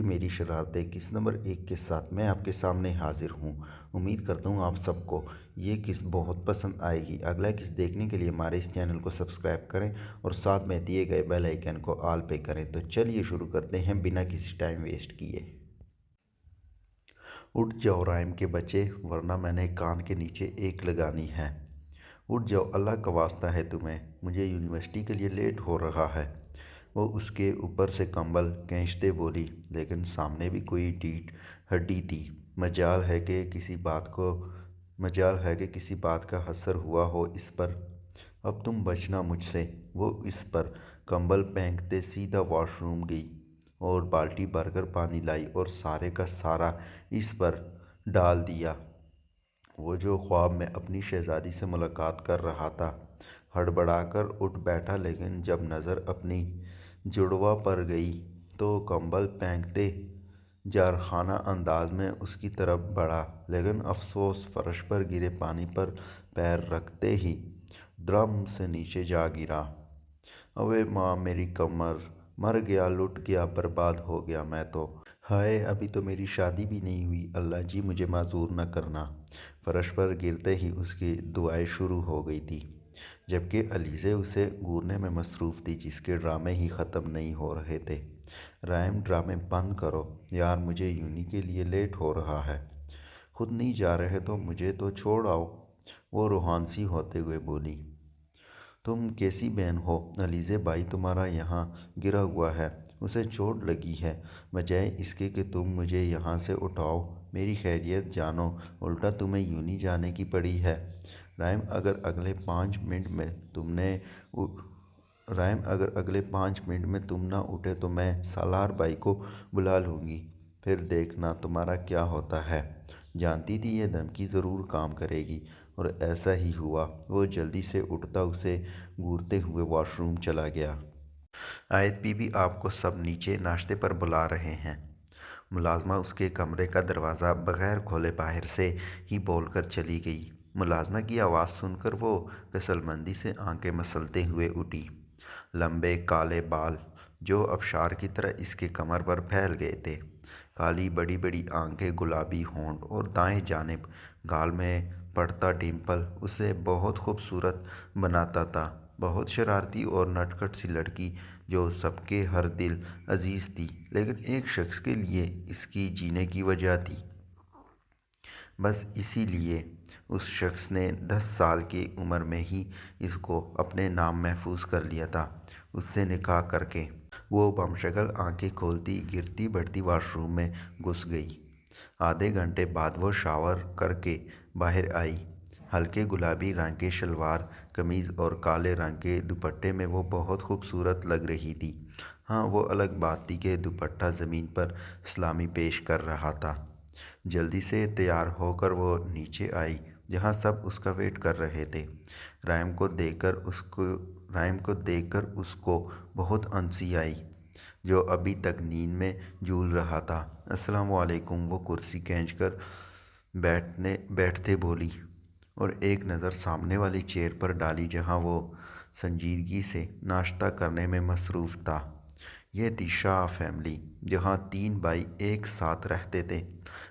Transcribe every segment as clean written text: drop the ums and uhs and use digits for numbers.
میری شرارتیں قسط نمبر 1 کے ساتھ میں آپ کے سامنے حاضر ہوں۔ امید کرتا ہوں آپ سب کو یہ قسط بہت پسند آئے گی۔ اگلا قسط دیکھنے کے لیے ہمارے اس چینل کو سبسکرائب کریں اور ساتھ میں دیے گئے بیل آئیکن کو آل پہ کریں۔ تو چلیے شروع کرتے ہیں بنا کسی ٹائم ویسٹ کیے۔ اٹھ جاؤ رائم کے بچے، ورنہ میں نے کان کے نیچے ایک لگانی ہے۔ اٹھ جاؤ، اللہ کا واسطہ ہے تمہیں، مجھے یونیورسٹی کے لیے لیٹ ہو رہا ہے۔ وہ اس کے اوپر سے کمبل کھینچتے بولی، لیکن سامنے بھی کوئی ڈیڈ ہڈی تھی۔ مجال ہے کہ کسی بات کا اثر ہوا ہو اس پر۔ اب تم بچنا مجھ سے۔ وہ اس پر کمبل پھینکتے سیدھا واش روم گئی اور بالٹی بھر کر پانی لائی اور سارے کا سارا اس پر ڈال دیا۔ وہ جو خواب میں اپنی شہزادی سے ملاقات کر رہا تھا، ہڑبڑا کر اٹھ بیٹھا، لیکن جب نظر اپنی جڑواں پر گئی تو کمبل پھینکتے جارحانہ انداز میں اس کی طرف بڑھا، لیکن افسوس فرش پر گرے پانی پر پیر رکھتے ہی دھڑام سے نیچے جا گرا۔ اوے ماں میری کمر! مر گیا، لٹ گیا، برباد ہو گیا میں تو۔ ہائے، ابھی تو میری شادی بھی نہیں ہوئی، اللہ جی مجھے معذور نہ کرنا۔ فرش پر گرتے ہی اس کی دعائیں شروع ہو گئی تھیں، جبکہ علیزے اسے گھورنے میں مصروف تھی، جس کے ڈرامے ہی ختم نہیں ہو رہے تھے۔ رائم، ڈرامے بند کرو یار، مجھے یونی کے لیے لیٹ ہو رہا ہے۔ خود نہیں جا رہے تو مجھے تو چھوڑ آؤ، وہ روحان سی ہوتے ہوئے بولی۔ تم کیسی بہن ہو؟ علیزے بھائی تمہارا یہاں گرا ہوا ہے، اسے چوٹ لگی ہے، بجائے اس کے کہ تم مجھے یہاں سے اٹھاؤ، میری خیریت جانو، الٹا تمہیں یونی جانے کی پڑی ہے۔ رائم، اگر اگلے 5 منٹ میں تم نہ اٹھے تو میں سالار بھائی کو بلا لوں گی، پھر دیکھنا تمہارا کیا ہوتا ہے۔ جانتی تھی یہ دھمکی ضرور کام کرے گی، اور ایسا ہی ہوا۔ وہ جلدی سے اٹھتا اسے گھورتے ہوئے واش روم چلا گیا۔ آیت بی بی آپ کو سب نیچے ناشتے پر بلا رہے ہیں۔ ملازمہ اس کے کمرے کا دروازہ بغیر کھولے باہر سے ہی بول کر چلی گئی۔ ملازمہ کی آواز سن کر وہ غسلمندی سے آنکھیں مسلتے ہوئے اٹھی۔ لمبے کالے بال جو آبشار کی طرح اس کے کمر پر پھیل گئے تھے، کالی بڑی بڑی آنکھیں، گلابی ہونٹ اور دائیں جانب گال میں پڑتا ڈمپل اسے بہت خوبصورت بناتا تھا۔ بہت شرارتی اور نٹکھٹ سی لڑکی جو سب کے ہر دل عزیز تھی، لیکن ایک شخص کے لیے اس کی جینے کی وجہ تھی۔ بس اسی لیے اس شخص نے 10 سال کی عمر میں ہی اس کو اپنے نام محفوظ کر لیا تھا، اس سے نکاح کر کے۔ وہ بم شکل آنکھیں کھولتی گرتی بڑھتی واش روم میں گھس گئی۔ آدھے گھنٹے بعد وہ شاور کر کے باہر آئی۔ ہلکے گلابی رنگ کے شلوار قمیض اور کالے رنگ کے دوپٹے میں وہ بہت خوبصورت لگ رہی تھی۔ ہاں، وہ الگ بات تھی کہ دوپٹہ زمین پر سلامی پیش کر رہا تھا۔ جلدی سے تیار ہو کر وہ نیچے آئی، جہاں سب اس کا ویٹ کر رہے تھے۔ رائم کو دیکھ کر اس کو بہت ہنسی آئی، جو ابھی تک نیند میں جھول رہا تھا۔ السلام علیکم، وہ کرسی کھینچ کر بیٹھتے بولی اور ایک نظر سامنے والی چیئر پر ڈالی، جہاں وہ سنجیدگی سے ناشتہ کرنے میں مصروف تھا۔ یہ تھی شاہ فیملی، جہاں 3 بھائی ایک ساتھ رہتے تھے۔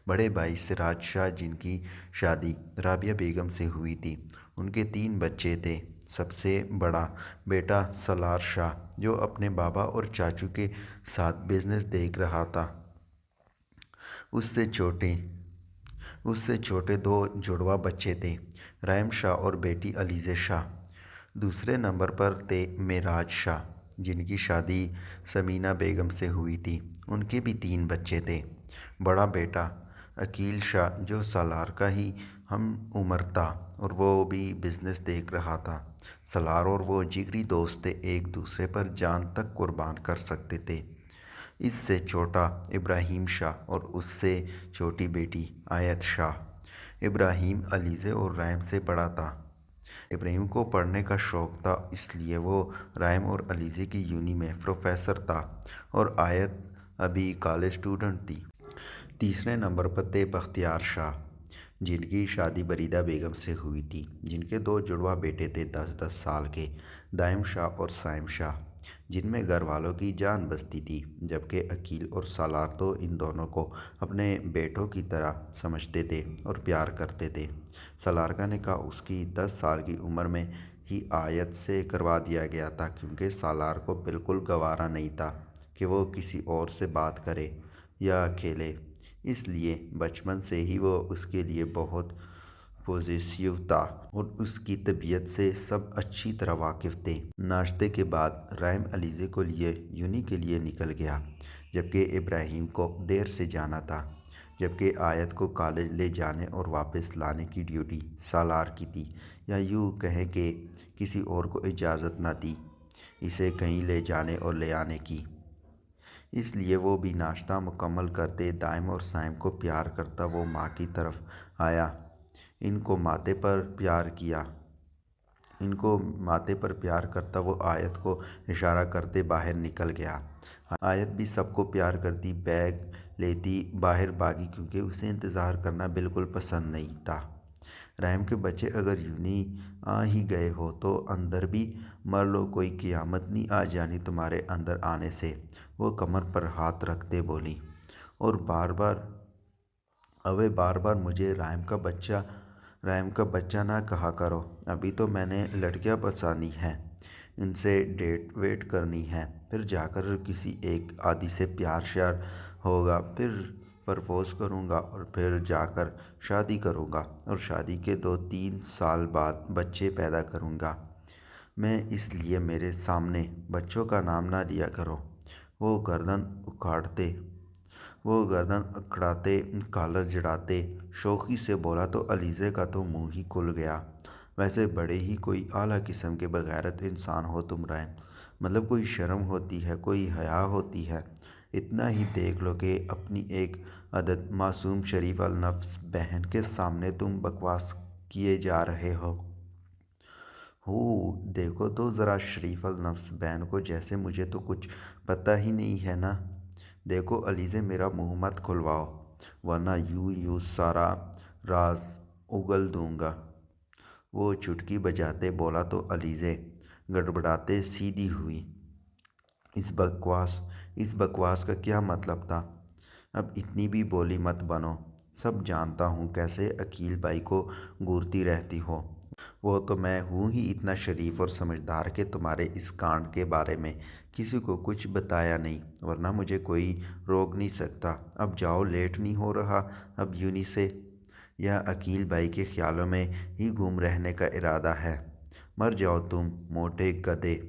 بڑے بھائی سراج شاہ، جن کی شادی رابعہ بیگم سے ہوئی تھی، ان کے 3 بچے تھے۔ سب سے بڑا بیٹا سالار شاہ، جو اپنے بابا اور چاچو کے ساتھ بزنس دیکھ رہا تھا۔ اس سے چھوٹے 2 جڑواں بچے تھے، رحیم شاہ اور بیٹی علیزے شاہ۔ دوسرے نمبر پر تھے معراج شاہ، جن کی شادی ثمینہ بیگم سے ہوئی تھی، ان کے بھی 3 بچے تھے۔ بڑا بیٹا عقیل شاہ، جو سالار کا ہی ہم عمر تھا، اور وہ بھی بزنس دیکھ رہا تھا۔ سالار اور وہ جگری دوست تھے، ایک دوسرے پر جان تک قربان کر سکتے تھے۔ اس سے چھوٹا ابراہیم شاہ اور اس سے چھوٹی بیٹی آیت شاہ۔ ابراہیم علیزے اور رحیم سے بڑا تھا۔ ابراہیم کو پڑھنے کا شوق تھا، اس لیے وہ رحیم اور علیزے کی یونی میں پروفیسر تھا، اور آیت ابھی کالج اسٹوڈنٹ تھی۔ تیسرے نمبر پر تھے بختیار شاہ، جن کی شادی بریدہ بیگم سے ہوئی تھی، جن کے 2 جڑواں بیٹے تھے 10-10 سال کے، دائم شاہ اور سائم شاہ۔ جن میں گھر والوں کی جان بستی تھی، جبکہ عقیل اور سالار تو ان دونوں کو اپنے بیٹوں کی طرح سمجھتے تھے اور پیار کرتے تھے۔ سالار کا نکاح اس کی 10 سال کی عمر میں ہی آیت سے کروا دیا گیا تھا، کیونکہ سالار کو بالکل گوارا نہیں تھا کہ وہ کسی اور سے بات کرے یا کھیلے۔ اس لیے بچپن سے ہی وہ اس کے لیے بہت پوزیسیو تھا اور اس کی طبیعت سے سب اچھی طرح واقف تھے۔ ناشتے کے بعد رحیم علیزے کو لیے یونی کے لیے نکل گیا، جبکہ ابراہیم کو دیر سے جانا تھا، جبکہ آیت کو کالج لے جانے اور واپس لانے کی ڈیوٹی سالار کی تھی، یا یوں کہیں کہ کسی اور کو اجازت نہ تھی اسے کہیں لے جانے اور لے آنے کی۔ اس لیے وہ بھی ناشتہ مکمل کرتے دائم اور سائم کو پیار کرتا وہ ماں کی طرف آیا، ان کو ماتھے پر پیار کرتا وہ آیت کو اشارہ کرتے باہر نکل گیا۔ آیت بھی سب کو پیار کرتی بیگ لیتی باہر بھاگی، کیونکہ اسے انتظار کرنا بالکل پسند نہیں تھا۔ رحیم کے بچے اگر یونی آ ہی گئے ہو تو اندر بھی مر لو، کوئی قیامت نہیں آ جانی تمہارے اندر آنے سے، وہ کمر پر ہاتھ رکھتے بولی۔ اور بار بار مجھے رحیم کا بچہ نہ کہا کرو، ابھی تو میں نے لڑکیاں پسانی ہیں، ان سے ڈیٹ ویٹ کرنی ہے، پھر جا کر کسی ایک آدھی سے پیار شیار ہوگا، پھر پرپوز کروں گا اور پھر جا کر شادی کروں گا اور شادی کے 2-3 سال بعد بچے پیدا کروں گا میں، اس لیے میرے سامنے بچوں کا نام نہ لیا کرو۔ وہ گردن اکڑاتے کالر جڑاتے شوخی سے بولا تو علیزے کا تو منہ ہی کھل گیا۔ ویسے بڑے ہی کوئی اعلیٰ قسم کے بغیرت انسان ہو تم رحیم، مطلب کوئی شرم ہوتی ہے، کوئی حیا ہوتی ہے؟ اتنا ہی دیکھ لو کہ اپنی ایک عدد معصوم شریف النفس بہن کے سامنے تم بکواس کیے جا رہے ہو۔ دیکھو تو ذرا شریف النفس بہن کو، جیسے مجھے تو کچھ پتہ ہی نہیں ہے نا۔ دیکھو علیزے میرا منہ مت کھلواؤ، ورنہ یوں سارا راز اگل دوں گا۔ وہ چٹکی بجاتے بولا تو علیزے گڑبڑاتے سیدھی ہوئی۔ اس بکواس کا کیا مطلب تھا؟ اب اتنی بھی بولی مت بنو، سب جانتا ہوں کیسے عقیل بھائی کو گھورتی رہتی ہو۔ وہ تو میں ہوں ہی اتنا شریف اور سمجھدار کہ تمہارے اس کانڈ کے بارے میں کسی کو کچھ بتایا نہیں، ورنہ مجھے کوئی روک نہیں سکتا۔ اب جاؤ، لیٹ نہیں ہو رہا اب یونی سے؟ یا عقیل بھائی کے خیالوں میں ہی گم رہنے کا ارادہ ہے؟ مر جاؤ تم موٹے گدھے۔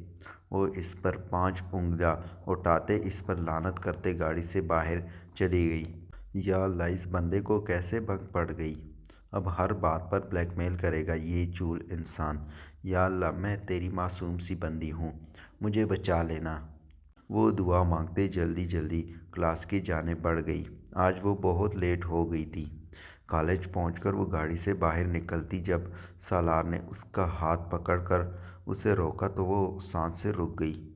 وہ اس پر 5 انگلیاں اٹھاتے اس پر لعنت کرتے گاڑی سے باہر چلی گئی۔ یا اللہ، اس بندے کو کیسے بھنگ پڑ گئی؟ اب ہر بات پر بلیک میل کرے گا یہ چول انسان۔ یا اللہ، میں تیری معصوم سی بندی ہوں، مجھے بچا لینا۔ وہ دعا مانگتے جلدی کلاس کی جانب بڑھ گئی۔ آج وہ بہت لیٹ ہو گئی تھی۔ کالج پہنچ کر وہ گاڑی سے باہر نکلتی جب سالار نے اس کا ہاتھ پکڑ کر اسے روکا تو وہ سانس سے رک گئی۔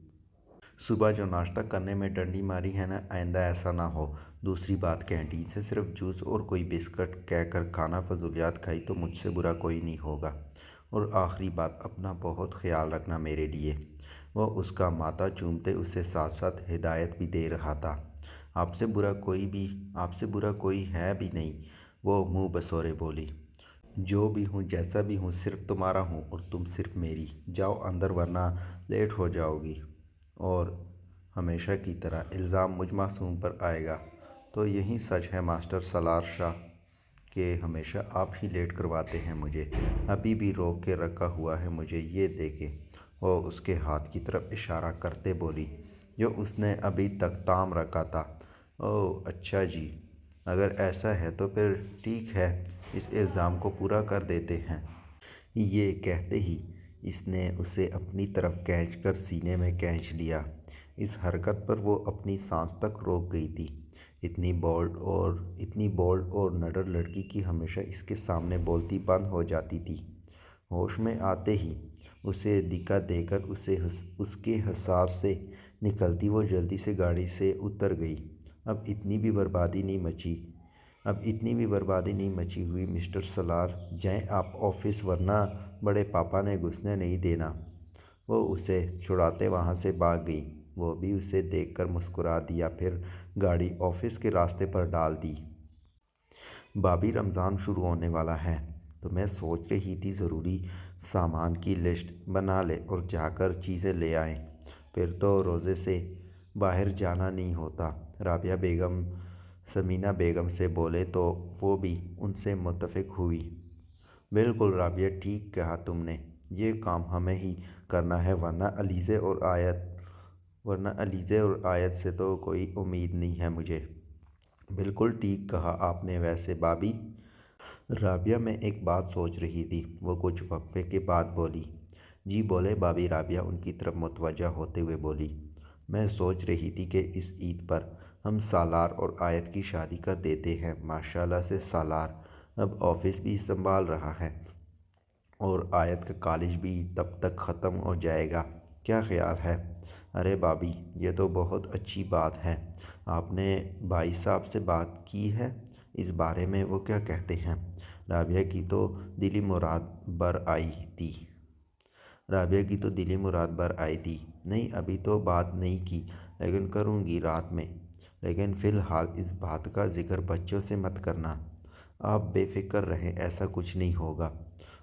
صبح جو ناشتہ کرنے میں ڈنڈی ماری ہے نا، آئندہ ایسا نہ ہو۔ دوسری بات، کینٹین سے صرف جوس اور کوئی بسکٹ کہہ کر کھانا فضولیات کھائی تو مجھ سے برا کوئی نہیں ہوگا۔ اور آخری بات، اپنا بہت خیال رکھنا میرے لیے۔ وہ اس کا ماتھا چومتے اسے ساتھ ساتھ ہدایت بھی دے رہا تھا۔ آپ سے برا کوئی ہے بھی نہیں، وہ منہ بسورے بولی۔ جو بھی ہوں، جیسا بھی ہوں، صرف تمہارا ہوں اور تم صرف میری۔ جاؤ اندر ورنہ لیٹ ہو جاؤ گی، اور ہمیشہ کی طرح الزام مجھ معصوم پر آئے گا۔ تو یہی سچ ہے ماسٹر سالار شاہ کہ ہمیشہ آپ ہی لیٹ کرواتے ہیں مجھے، ابھی بھی روک کے رکھا ہوا ہے مجھے، یہ دیکھیں۔ وہ اس کے ہاتھ کی طرف اشارہ کرتے بولی جو اس نے ابھی تک تھام رکھا تھا۔ اوہ اچھا جی، اگر ایسا ہے تو پھر ٹھیک ہے، اس الزام کو پورا کر دیتے ہیں۔ یہ کہتے ہی اس نے اسے اپنی طرف کھینچ کر سینے میں کھینچ لیا۔ اس حرکت پر وہ اپنی سانس تک روک گئی تھی۔ اتنی بولڈ اور نڈر لڑکی کی ہمیشہ اس کے سامنے بولتی بند ہو جاتی تھی۔ ہوش میں آتے ہی اسے دھکا دے کر اس کے حصار سے نکلتی وہ جلدی سے گاڑی سے اتر گئی۔ اب اتنی بھی بربادی نہیں مچی ہوئی مسٹر سالار، جائیں آپ آفس ورنہ بڑے پاپا نے گھسنے نہیں دینا۔ وہ اسے چھڑاتے وہاں سے بھاگ گئی۔ وہ بھی اسے دیکھ کر مسکرا دیا، پھر گاڑی آفس کے راستے پر ڈال دی۔ بھابھی رمضان شروع ہونے والا ہے، تو میں سوچ رہی تھی ضروری سامان کی لسٹ بنا لے اور جا کر چیزیں لے آئیں، پھر تو روزے سے باہر جانا نہیں ہوتا۔ رابعہ بیگم ثمینہ بیگم سے بولے تو وہ بھی ان سے متفق ہوئی۔ بالکل رابعہ، ٹھیک کہا تم نے، یہ کام ہمیں ہی کرنا ہے، ورنہ علیزے اور آیت سے تو کوئی امید نہیں ہے مجھے۔ بالکل ٹھیک کہا آپ نے۔ ویسے بھابھی، رابعہ میں ایک بات سوچ رہی تھی، وہ کچھ وقفے کے بعد بولی۔ جی بولے بھابھی، رابعہ ان کی طرف متوجہ ہوتے ہوئے بولی۔ میں سوچ رہی تھی کہ اس عید پر ہم سالار اور آیت کی شادی کر دیتے ہیں۔ ماشاءاللہ سے سالار اب آفس بھی سنبھال رہا ہے اور آیت کا کالج بھی تب تک ختم ہو جائے گا۔ کیا خیال ہے؟ ارے بھابھی، یہ تو بہت اچھی بات ہے۔ آپ نے بھائی صاحب سے بات کی ہے اس بارے میں؟ وہ کیا کہتے ہیں؟ رابعہ کی تو دلی مراد بر آئی تھی۔ نہیں، ابھی تو بات نہیں کی، لیکن کروں گی رات میں۔ لیکن فی الحال اس بات کا ذکر بچوں سے مت کرنا۔ آپ بے فکر رہیں، ایسا کچھ نہیں ہوگا۔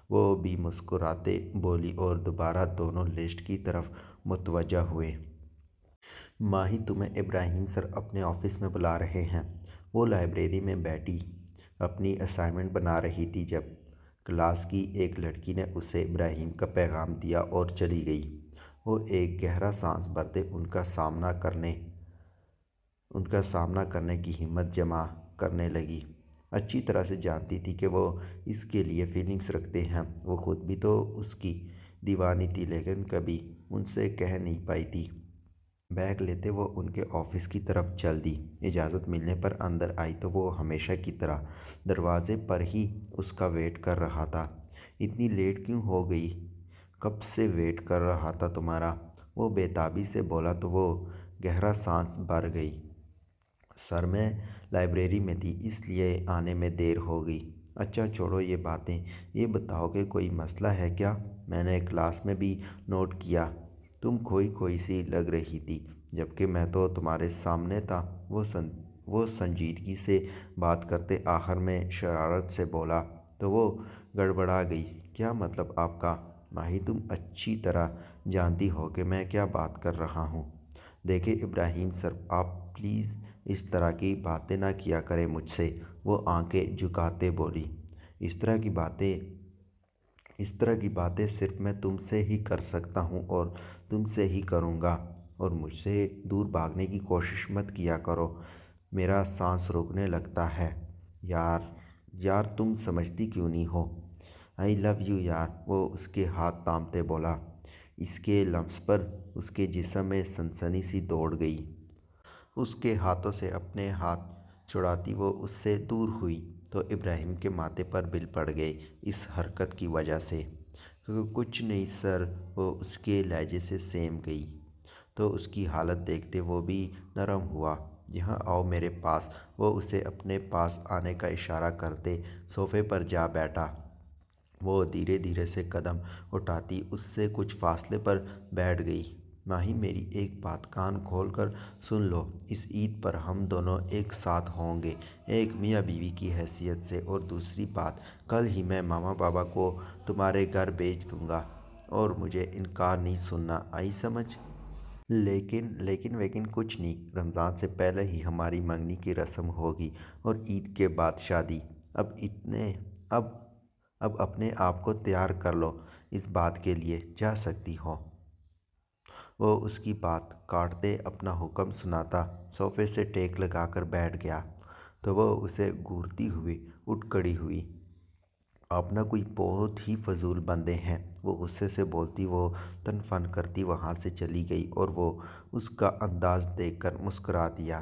وہ بھی مسکراتے بولی اور دوبارہ دونوں لسٹ کی طرف متوجہ ہوئے۔ ماہی، تمہیں ابراہیم سر اپنے آفس میں بلا رہے ہیں۔ وہ لائبریری میں بیٹھی اپنی اسائنمنٹ بنا رہی تھی جب کلاس کی ایک لڑکی نے اسے ابراہیم کا پیغام دیا اور چلی گئی۔ وہ ایک گہرا سانس بھرتے ان کا سامنا کرنے کی ہمت جمع کرنے لگی۔ اچھی طرح سے جانتی تھی کہ وہ اس کے لیے فیلنگز رکھتے ہیں۔ وہ خود بھی تو اس کی دیوانی تھی، لیکن کبھی ان سے کہہ نہیں پائی تھی۔ بیگ لیتے وہ ان کے آفس کی طرف چل دی۔ اجازت ملنے پر اندر آئی تو وہ ہمیشہ کی طرح دروازے پر ہی اس کا ویٹ کر رہا تھا۔ اتنی لیٹ کیوں ہو گئی؟ کب سے ویٹ کر رہا تھا تمہارا، وہ بے تابی سے بولا تو وہ گہرا سانس بھر گئی۔ سر میں لائبریری میں تھی، اس لیے آنے میں دیر ہو گئی۔ اچھا چھوڑو یہ باتیں، یہ بتاؤ کہ کوئی مسئلہ ہے کیا؟ میں نے کلاس میں بھی نوٹ کیا، تم کھوئی سی لگ رہی تھی، جبکہ میں تو تمہارے سامنے تھا۔ وہ سنجیدگی سے بات کرتے آخر میں شرارت سے بولا تو وہ گڑبڑا گئی۔ کیا مطلب آپ کا؟ ماہی، تم اچھی طرح جانتی ہو کہ میں کیا بات کر رہا ہوں۔ دیکھیں ابراہیم سر، آپ پلیز اس طرح کی باتیں نہ کیا کریں مجھ سے، وہ آنکھیں جھکاتے بولی۔ اس طرح کی باتیں صرف میں تم سے ہی کر سکتا ہوں اور تم سے ہی کروں گا، اور مجھ سے دور بھاگنے کی کوشش مت کیا کرو، میرا سانس روکنے لگتا ہے۔ یار تم سمجھتی کیوں نہیں ہو؟ آئی لو یو یار، وہ اس کے ہاتھ تھامتے بولا۔ اس کے لفظ پر اس کے جسم میں سنسنی سی دوڑ گئی۔ اس کے ہاتھوں سے اپنے ہاتھ چھڑاتی وہ اس سے دور ہوئی تو ابراہیم کے ماتھے پر بل پڑ گئے اس حرکت کی وجہ سے۔ کچھ نہیں سر، وہ اس کے لہجے سے سہم گئی تو اس کی حالت دیکھتے وہ بھی نرم ہوا۔ یہاں آؤ میرے پاس، وہ اسے اپنے پاس آنے کا اشارہ کرتے صوفے پر جا بیٹھا۔ وہ دھیرے دھیرے سے قدم اٹھاتی اس سے کچھ فاصلے پر بیٹھ گئی۔ ماہی، میری ایک بات کان کھول کر سن لو، اس عید پر ہم دونوں ایک ساتھ ہوں گے، ایک میاں بیوی کی حیثیت سے، اور دوسری بات، کل ہی میں ماما بابا کو تمہارے گھر بھیج دوں گا اور مجھے انکار نہیں سننا، آئی سمجھ؟ لیکن کچھ نہیں، رمضان سے پہلے ہی ہماری منگنی کی رسم ہوگی اور عید کے بعد شادی۔ اب اپنے آپ کو تیار کر لو اس بات کے لیے، جا سکتی ہو۔ وہ اس کی بات کاٹتے اپنا حکم سناتا صوفے سے ٹیک لگا کر بیٹھ گیا تو وہ اسے گھورتی ہوئی اٹھ کھڑی ہوئی۔ آپ نہ کوئی بہت ہی فضول بندے ہیں، وہ غصے سے بولتی وہ تن فن کرتی وہاں سے چلی گئی اور وہ اس کا انداز دیکھ کر مسکرا دیا۔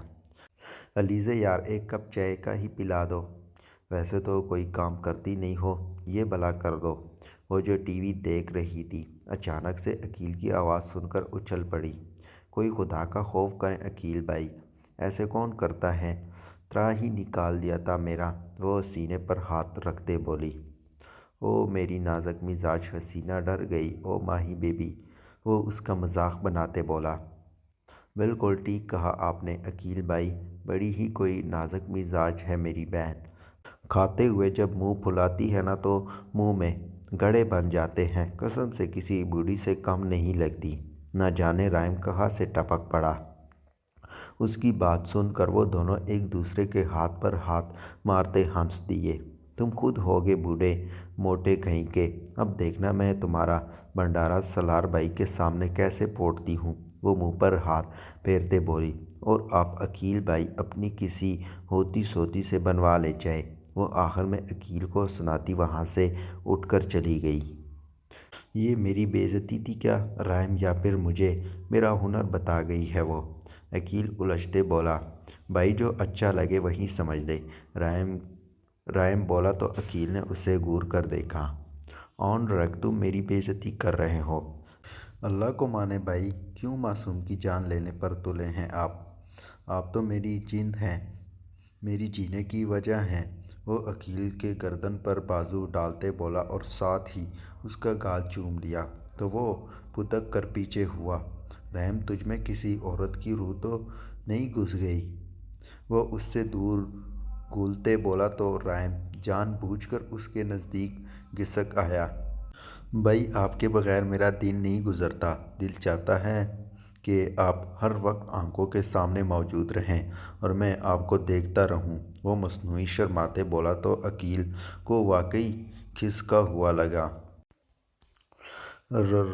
علیزے یار، ایک کپ چائے کا ہی پلا دو، ویسے تو کوئی کام کرتی نہیں ہو، یہ بھلا کر دو۔ وہ جو ٹی وی دیکھ رہی تھی اچانک سے عقیل کی آواز سن کر اچھل پڑی۔ کوئی خدا کا خوف کریں عقیل بھائی، ایسے کون کرتا ہے، ترا ہی نکال دیا تھا میرا، وہ سینے پر ہاتھ رکھتے بولی۔ او میری نازک مزاج حسینہ، ڈر گئی، او ماہی بیبی، وہ اس کا مذاق بناتے بولا۔ بالکل ٹھیک کہا آپ نے عقیل بھائی، بڑی ہی کوئی نازک مزاج ہے میری بہن۔ کھاتے ہوئے جب منہ پھلاتی ہے نا تو منہ میں گڑھے بن جاتے ہیں، قسم سے کسی بوڑھی سے کم نہیں لگتی۔ نہ جانے رحیم کہاں سے ٹپک پڑا۔ اس کی بات سن کر وہ دونوں ایک دوسرے کے ہاتھ پر ہاتھ مارتے ہنس دیے۔ تم خود ہوگے بوڑھے موٹے کہیں کے، اب دیکھنا میں تمہارا بھنڈارا سالار بھائی کے سامنے کیسے پھوڑتی ہوں۔ وہ منہ پر ہاتھ پھیرتے بولی۔ اور آپ عقیل بھائی اپنی کسی ہوتی سوتی سے بنوا لے چائے۔ وہ آخر میں عقیل کو سناتی وہاں سے اٹھ کر چلی گئی۔ یہ میری بے عزتی تھی کیا رحیم، یا پھر مجھے میرا ہنر بتا گئی ہے وہ؟ عقیل الجھتے بولا۔ بھائی جو اچھا لگے وہی سمجھ لے، رحیم بولا تو عقیل نے اسے گور کر دیکھا۔ آن رکھ، تم میری بے عزتی کر رہے ہو۔ اللہ کو مانے بھائی، کیوں معصوم کی جان لینے پر تلے ہیں آپ تو میری جند ہیں، میری جینے کی وجہ ہیں۔ وہ عقیل کے گردن پر بازو ڈالتے بولا اور ساتھ ہی اس کا گال چوم لیا تو وہ پھدک کر پیچھے ہوا۔ رحیم تجھ میں کسی عورت کی روح تو نہیں گھس گئی؟ وہ اس سے دور گھولتے بولا تو رحیم جان بوجھ کر اس کے نزدیک گھسک آیا۔ بھائی آپ کے بغیر میرا دن نہیں گزرتا، دل چاہتا ہے کہ آپ ہر وقت آنکھوں کے سامنے موجود رہیں اور میں آپ کو دیکھتا رہوں۔ وہ مصنوعی شرماتے بولا تو عقیل کو واقعی کھسکا ہوا لگا۔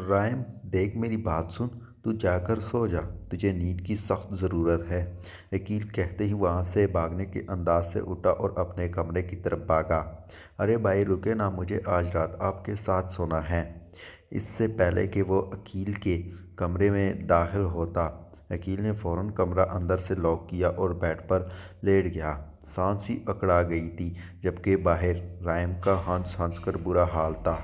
رحیم دیکھ میری بات سن، تو جا کر سو جا، تجھے نیند کی سخت ضرورت ہے۔ عقیل کہتے ہی وہاں سے بھاگنے کے انداز سے اٹھا اور اپنے کمرے کی طرف بھاگا۔ ارے بھائی رکے نا، مجھے آج رات آپ کے ساتھ سونا ہے۔ اس سے پہلے کہ وہ عقیل کے کمرے میں داخل ہوتا، عقیل نے فوراً کمرہ اندر سے لاک کیا اور بیڈ پر لیٹ گیا۔ سانس ہی اکڑا گئی تھی، جبکہ باہر رحیم کا ہنس ہنس کر برا حال تھا۔